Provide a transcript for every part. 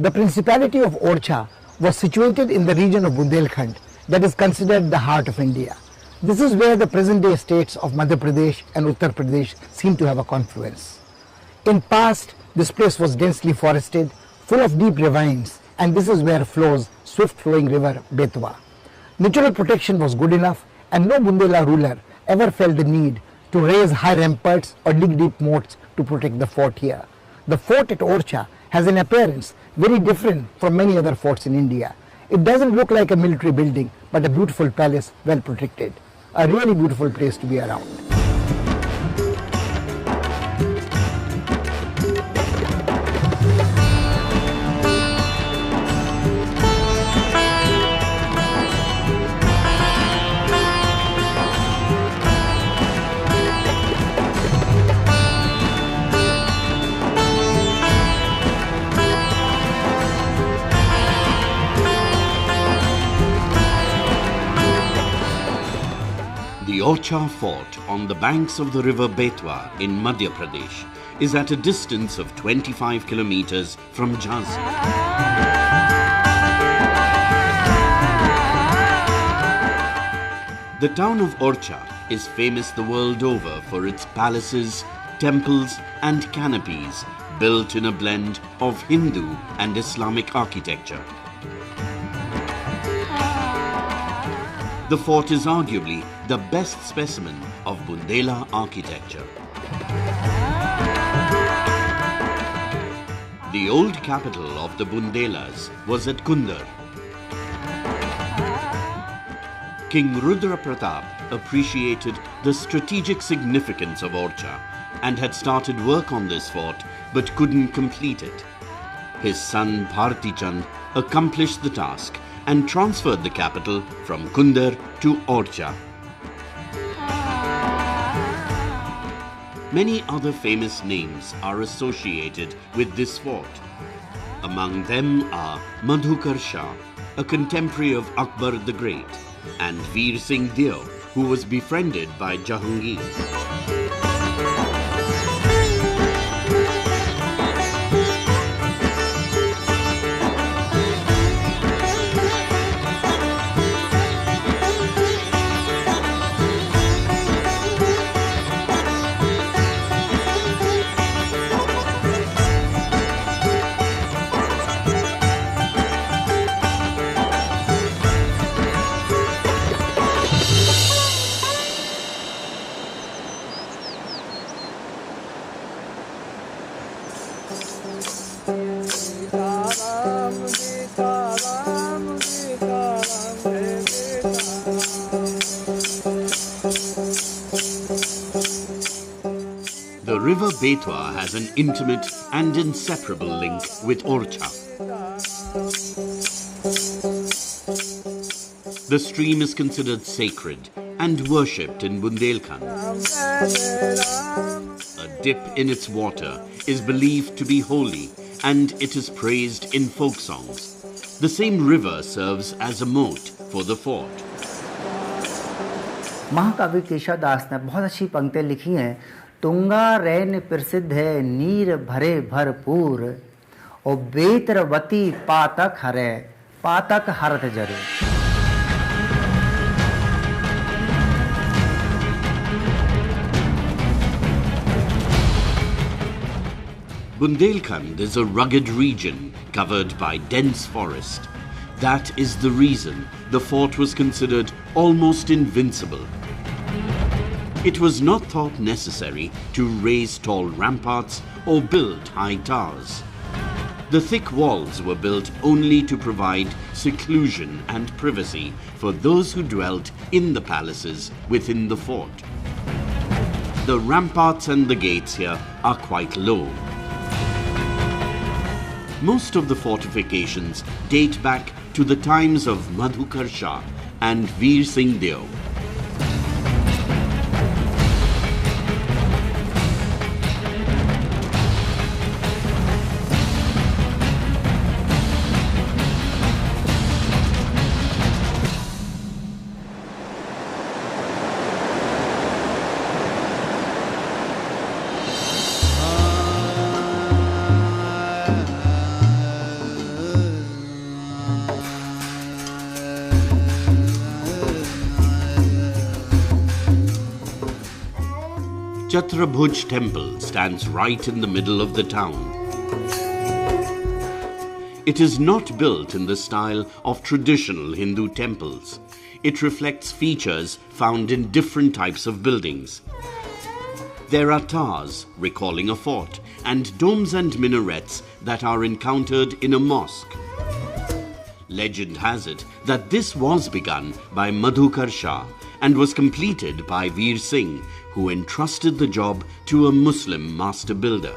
The Principality of Orchha was situated in the region of Bundelkhand that is considered the heart of India. This is where the present-day states of Madhya Pradesh and Uttar Pradesh seem to have a confluence. In past, this place was densely forested, full of deep ravines, and this is where flows swift-flowing river Betwa. Natural protection was good enough, and no Bundela ruler ever felt the need to raise high ramparts or dig deep moats to protect the fort here. The fort at Orchha has an appearance very different from many other forts in India. It doesn't look like a military building, but a beautiful palace well protected. A really beautiful place to be around. The Orchha fort on the banks of the river Betwa in Madhya Pradesh is at a distance of 25 kilometers from Jhansi. The town of Orchha is famous the world over for its palaces, temples and canopies built in a blend of Hindu and Islamic architecture. The fort is arguably the best specimen of Bundela architecture. The old capital of the Bundelas was at Kundar. King Rudra Pratap appreciated the strategic significance of Orchha and had started work on this fort but couldn't complete it. His son Bhartichand accomplished the task and transferred the capital from Kundar to Orchha. Many other famous names are associated with this fort. Among them are Madhukar Shah, a contemporary of Akbar the Great, and Veer Singh Deo, who was befriended by Jahangir. The river Betwa has an intimate and inseparable link with Orchha. The stream is considered sacred and worshipped in Bundelkhand. A dip in its water is believed to be holy and it is praised in folk songs. The same river serves as a moat for the fort. महाकवि केशवदास ने बहुत अच्छी पंक्तियां लिखी हैं। तुंगा रैन प्रसिद्ध है नीर भरे भरपूर और बेतरवती पातक हरे पातक हरत जरे। Bundelkhand is a rugged region covered by dense forest. That is the reason the fort was considered almost invincible. It was not thought necessary to raise tall ramparts or build high towers. The thick walls were built only to provide seclusion and privacy for those who dwelt in the palaces within the fort. The ramparts and the gates here are quite low. Most of the fortifications date back to the times of Madhukar Shah and Veer Singh Deo. Chatrabhuj temple stands right in the middle of the town. It is not built in the style of traditional Hindu temples. It reflects features found in different types of buildings. There are towers, recalling a fort, and domes and minarets that are encountered in a mosque. Legend has it that this was begun by Madhukar Shah and was completed by Veer Singh, who entrusted the job to a Muslim master builder.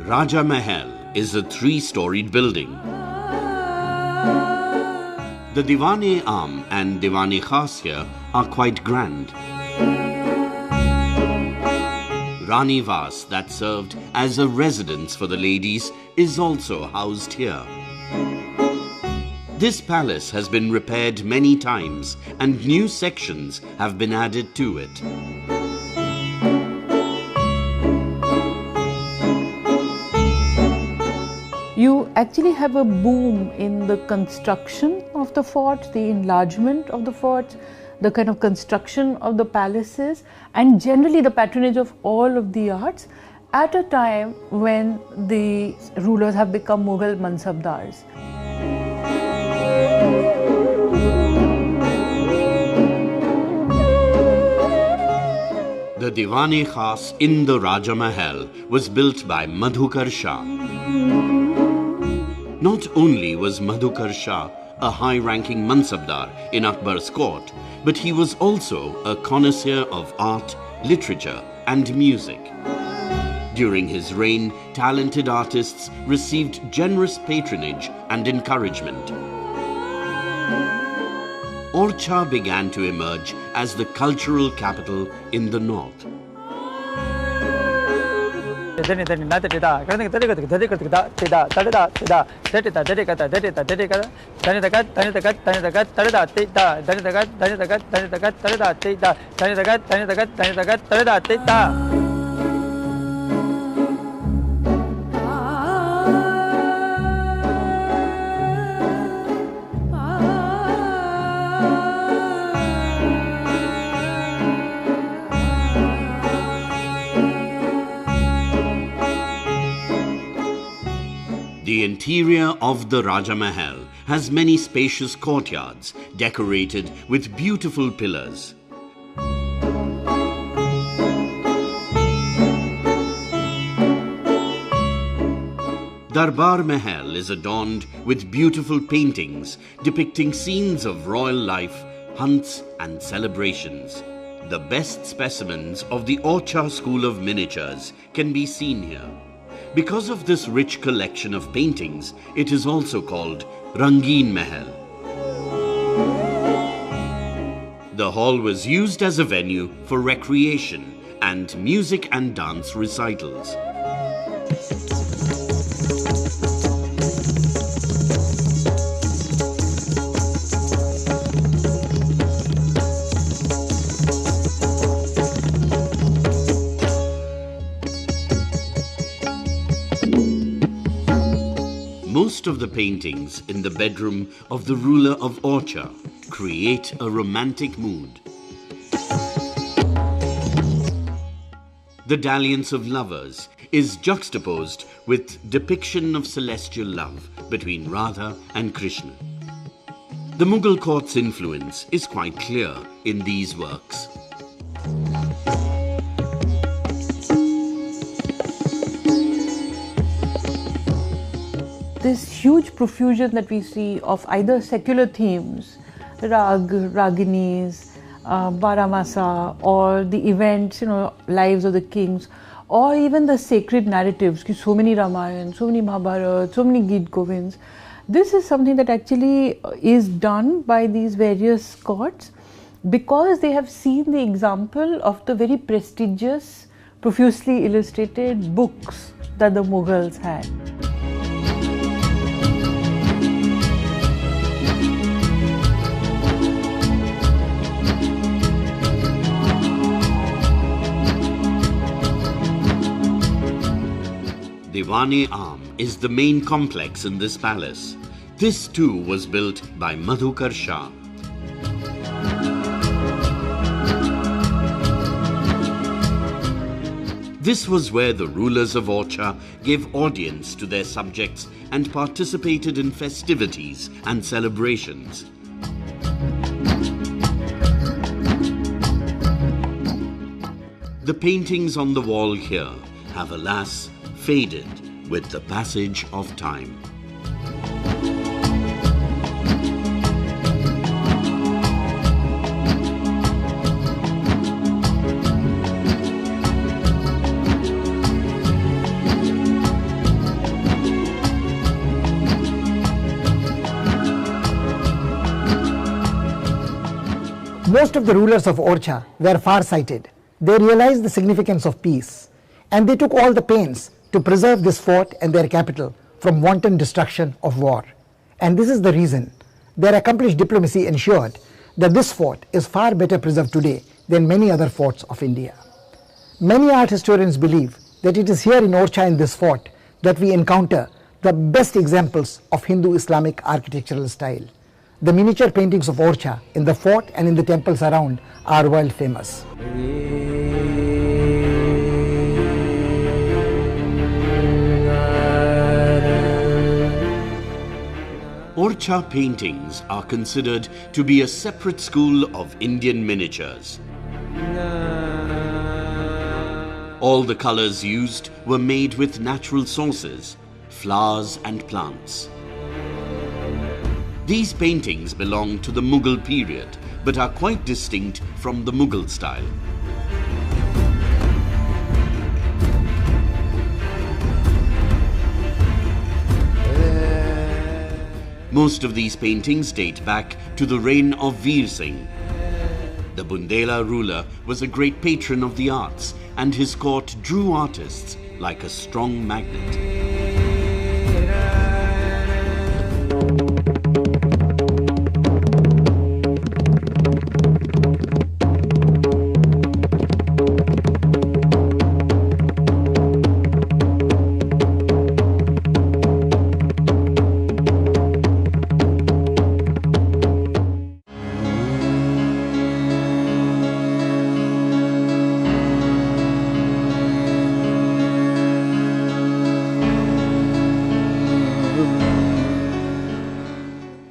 Raja Mahal is a three-storied building. The Diwan-e-Aam and Diwan-e-Khas here are quite grand. Rani Vas, that served as a residence for the ladies, is also housed here. This palace has been repaired many times and new sections have been added to it. You actually have a boom in the construction of the forts, the enlargement of the forts, the kind of construction of the palaces, and generally the patronage of all of the arts at a time when the rulers have become Mughal mansabdars. The Diwan-e-Khas in the Raja Mahal was built by Madhukar Shah. Not only was Madhukar Shah a high-ranking mansabdar in Akbar's court, but he was also a connoisseur of art, literature and music. During his reign, talented artists received generous patronage and encouragement. Orchha began to emerge as the cultural capital in the north. The interior of the Raja Mahal has many spacious courtyards decorated with beautiful pillars. Darbar Mahal is adorned with beautiful paintings depicting scenes of royal life, hunts and celebrations. The best specimens of the Orchha school of miniatures can be seen here. Because of this rich collection of paintings, it is also called Rangeen Mahal. The hall was used as a venue for recreation and music and dance recitals. Most of the paintings in the bedroom of the ruler of Orchha create a romantic mood. The dalliance of lovers is juxtaposed with depiction of celestial love between Radha and Krishna. The Mughal court's influence is quite clear in these works. This huge profusion that we see of either secular themes, rag, raginis, Baramasa, or the events, lives of the kings, or even the sacred narratives, so many Ramayana, so many Mahabharata, so many Geet Govinds. This is something that actually is done by these various courts because they have seen the example of the very prestigious, profusely illustrated books that the Mughals had. Diwani Arm is the main complex in this palace. This too was built by Madhukar Shah. This was where the rulers of Orchha gave audience to their subjects and participated in festivities and celebrations. The paintings on the wall here have, alas, faded with the passage of time. Most of the rulers of Orchha were far-sighted. They realized the significance of peace, and they took all the pains to preserve this fort and their capital from wanton destruction of war. And this is the reason their accomplished diplomacy ensured that this fort is far better preserved today than many other forts of India. Many art historians believe that it is here in Orchha, in this fort, that we encounter the best examples of Hindu-Islamic architectural style. The miniature paintings of Orchha in the fort and in the temples around are world famous. Orchha paintings are considered to be a separate school of Indian miniatures. All the colors used were made with natural sources, flowers and plants. These paintings belong to the Mughal period, but are quite distinct from the Mughal style. Most of these paintings date back to the reign of Veer Singh. The Bundela ruler was a great patron of the arts, and his court drew artists like a strong magnet.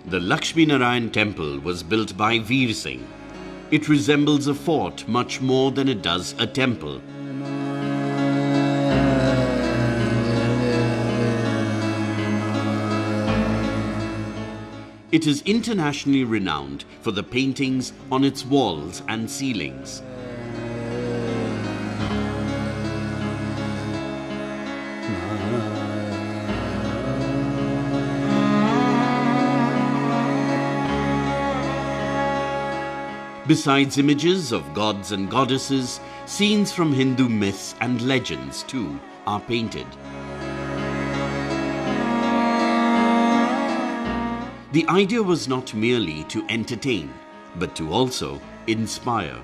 The Lakshmi Narayan temple was built by Veer Singh. It resembles a fort much more than it does a temple. It is internationally renowned for the paintings on its walls and ceilings. Besides images of gods and goddesses, scenes from Hindu myths and legends too are painted. The idea was not merely to entertain, but to also inspire.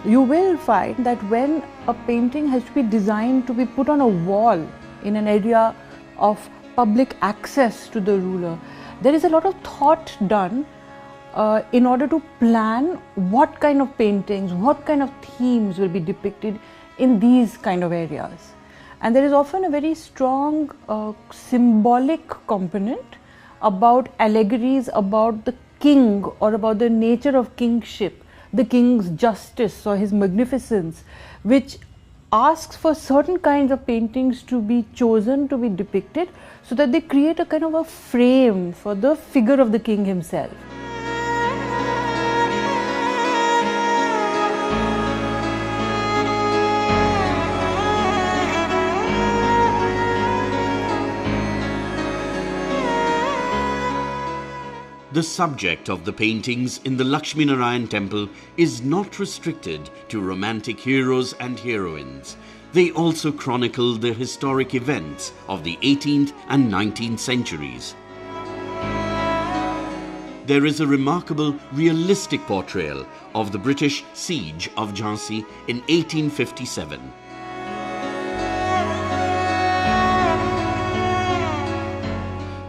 You will find that when a painting has to be designed to be put on a wall in an area of public access to the ruler, there is a lot of thought done in order to plan what kind of paintings, what kind of themes will be depicted in these kind of areas. And there is often a very strong symbolic component about allegories about the king or about the nature of kingship, the king's justice or his magnificence, which asks for certain kinds of paintings to be chosen to be depicted so that they create a kind of a frame for the figure of the king himself. The subject of the paintings in the Lakshmi Narayan temple is not restricted to romantic heroes and heroines. They also chronicle the historic events of the 18th and 19th centuries. There is a remarkable realistic portrayal of the British siege of Jhansi in 1857.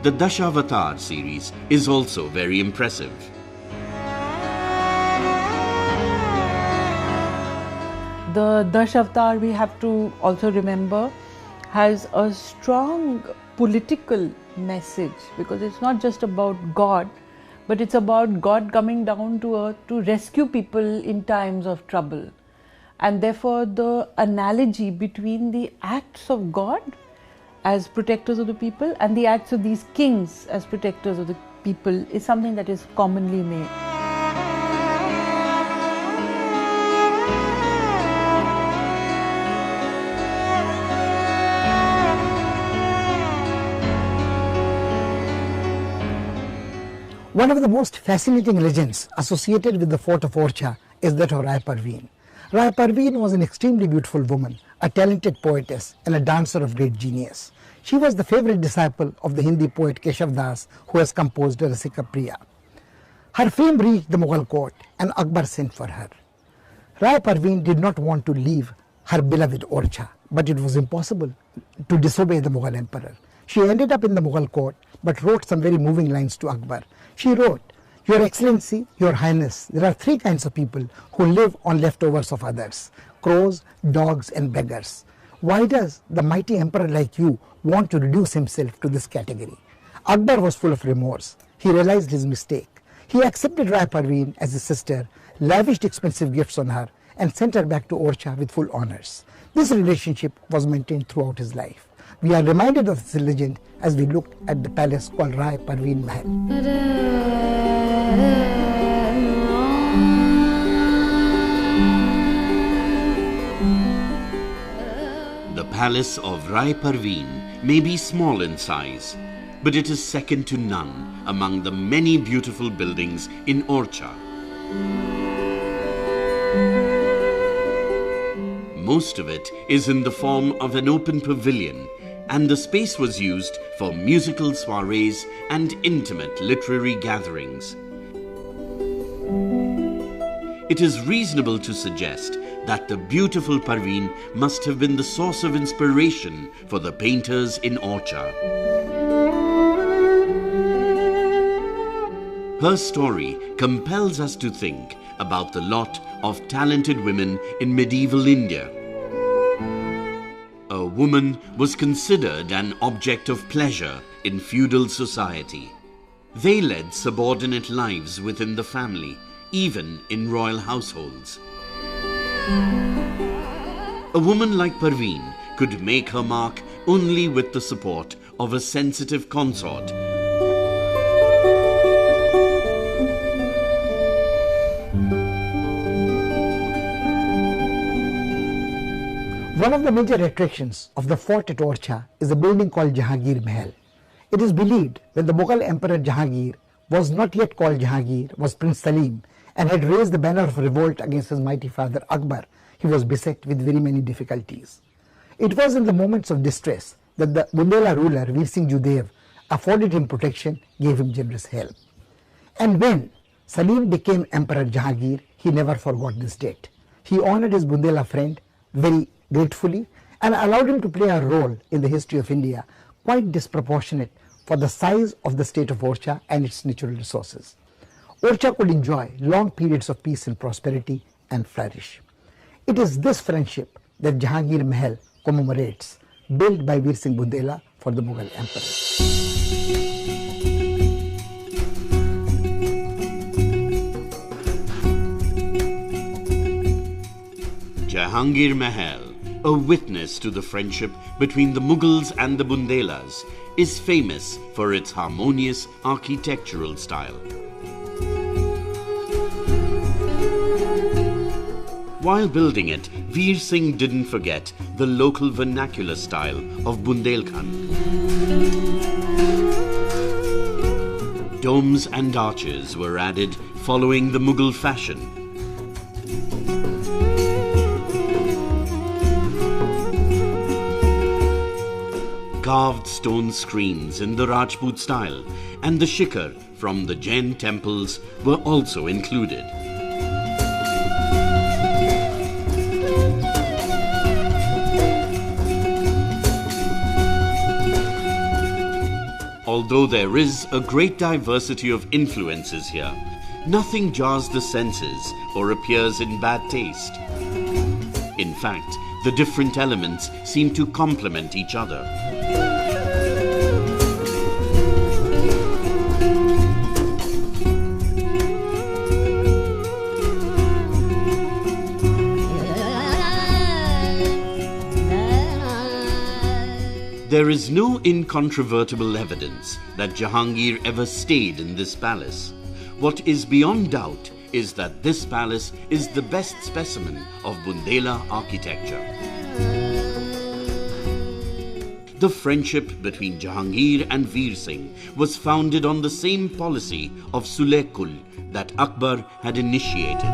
The Dashavatar series is also very impressive. The Dashavatar, we have to also remember, has a strong political message, because it's not just about God, but it's about God coming down to earth to rescue people in times of trouble. And therefore the analogy between the acts of God as protectors of the people and the acts of these kings as protectors of the people is something that is commonly made. One of the most fascinating legends associated with the fort of Orchha is that of Rai Parveen. Rai Parveen was an extremely beautiful woman, a talented poetess and a dancer of great genius. She was the favorite disciple of the Hindi poet Keshav Das, who has composed Rasika Priya. Her fame reached the Mughal court and Akbar sent for her. Rai Parveen did not want to leave her beloved Orchha, but it was impossible to disobey the Mughal emperor. She ended up in the Mughal court but wrote some very moving lines to Akbar. She wrote, "Your Excellency, Your Highness, there are three kinds of people who live on leftovers of others: crows, dogs and beggars. Why does the mighty emperor like you want to reduce himself to this category?" Akbar was full of remorse. He realized his mistake. He accepted Rai Parveen as his sister, lavished expensive gifts on her and sent her back to Orchha with full honors. This relationship was maintained throughout his life. We are reminded of this legend as we look at the palace called Rai Parveen Mahal. The palace of Rai Parveen may be small in size, but it is second to none among the many beautiful buildings in Orchha. Most of it is in the form of an open pavilion, and the space was used for musical soirees and intimate literary gatherings. It is reasonable to suggest that the beautiful Parveen must have been the source of inspiration for the painters in Orchha. Her story compels us to think about the lot of talented women in medieval India. A woman was considered an object of pleasure in feudal society. They led subordinate lives within the family, even in royal households. A woman like Parveen could make her mark only with the support of a sensitive consort. One of the major attractions of the fort at Orchha is a building called Jahangir Mahal. It is believed when the Mughal Emperor Jahangir was not yet called Jahangir, was Prince Salim, and had raised the banner of revolt against his mighty father Akbar, he was beset with very many difficulties. It was in the moments of distress that the Bundela ruler Veer Singh Judev afforded him protection, gave him generous help. And when Salim became Emperor Jahangir, he never forgot this debt. He honored his Bundela friend very gratefully and allowed him to play a role in the history of India quite disproportionate for the size of the state of Orchha and its natural resources. Orchha could enjoy long periods of peace and prosperity and flourish. It is this friendship that Jahangir Mahal commemorates, built by Veer Singh Bundela for the Mughal Emperor. Jahangir Mahal, a witness to the friendship between the Mughals and the Bundelas, is famous for its harmonious architectural style. While building it, Veer Singh didn't forget the local vernacular style of Bundelkhand. Domes and arches were added following the Mughal fashion. Carved stone screens in the Rajput style and the shikhar from the Jain temples were also included. Although there is a great diversity of influences here, nothing jars the senses or appears in bad taste. In fact, the different elements seem to complement each other. There is no incontrovertible evidence that Jahangir ever stayed in this palace. What is beyond doubt is that this palace is the best specimen of Bundela architecture. The friendship between Jahangir and Veer Singh was founded on the same policy of Sulh-e-Kul that Akbar had initiated.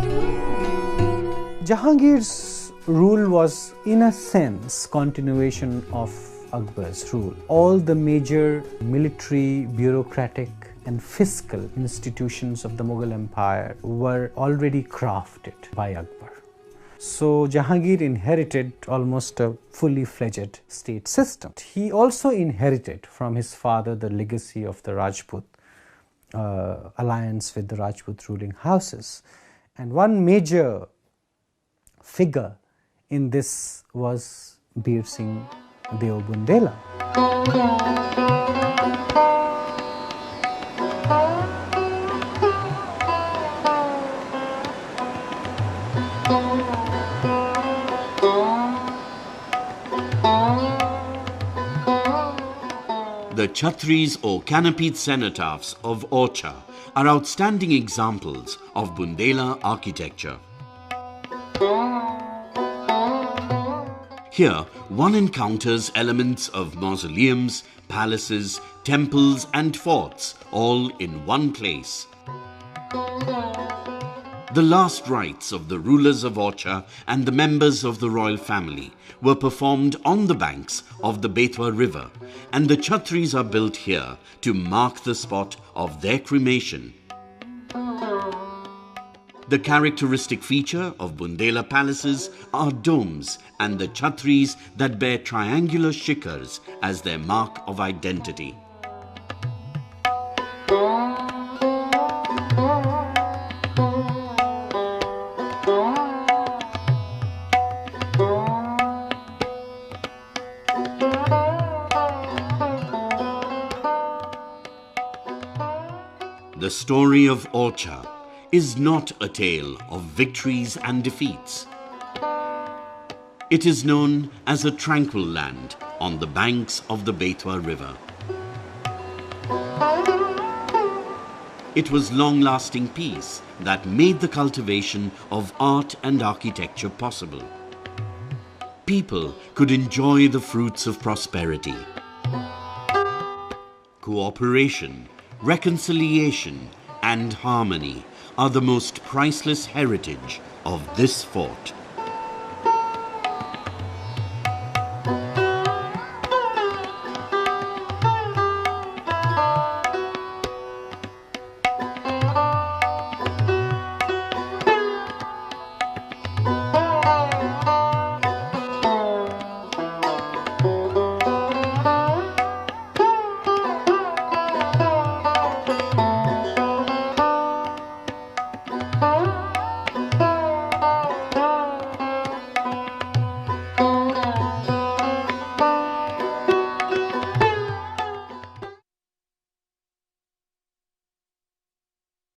Jahangir's rule was, in a sense, continuation of Akbar's rule. All the major military, bureaucratic and fiscal institutions of the Mughal Empire were already crafted by Akbar. So Jahangir inherited almost a fully fledged state system. He also inherited from his father the legacy of the Rajput alliance with the Rajput ruling houses. And one major figure in this was Veer Singh Deo Bundela. The Chhatris or canopied cenotaphs of Orchha are outstanding examples of Bundela architecture. Here, one encounters elements of mausoleums, palaces, temples and forts, all in one place. The last rites of the rulers of Orchha and the members of the royal family were performed on the banks of the Betwa river, and the Chhatris are built here to mark the spot of their cremation. The characteristic feature of Bundela palaces are domes and the Chhatris that bear triangular shikhars as their mark of identity. The story of Orchha is not a tale of victories and defeats. It is known as a tranquil land on the banks of the Betwa river. It was long-lasting peace that made the cultivation of art and architecture possible. People could enjoy the fruits of prosperity. Cooperation, reconciliation, and harmony are the most priceless heritage of this fort.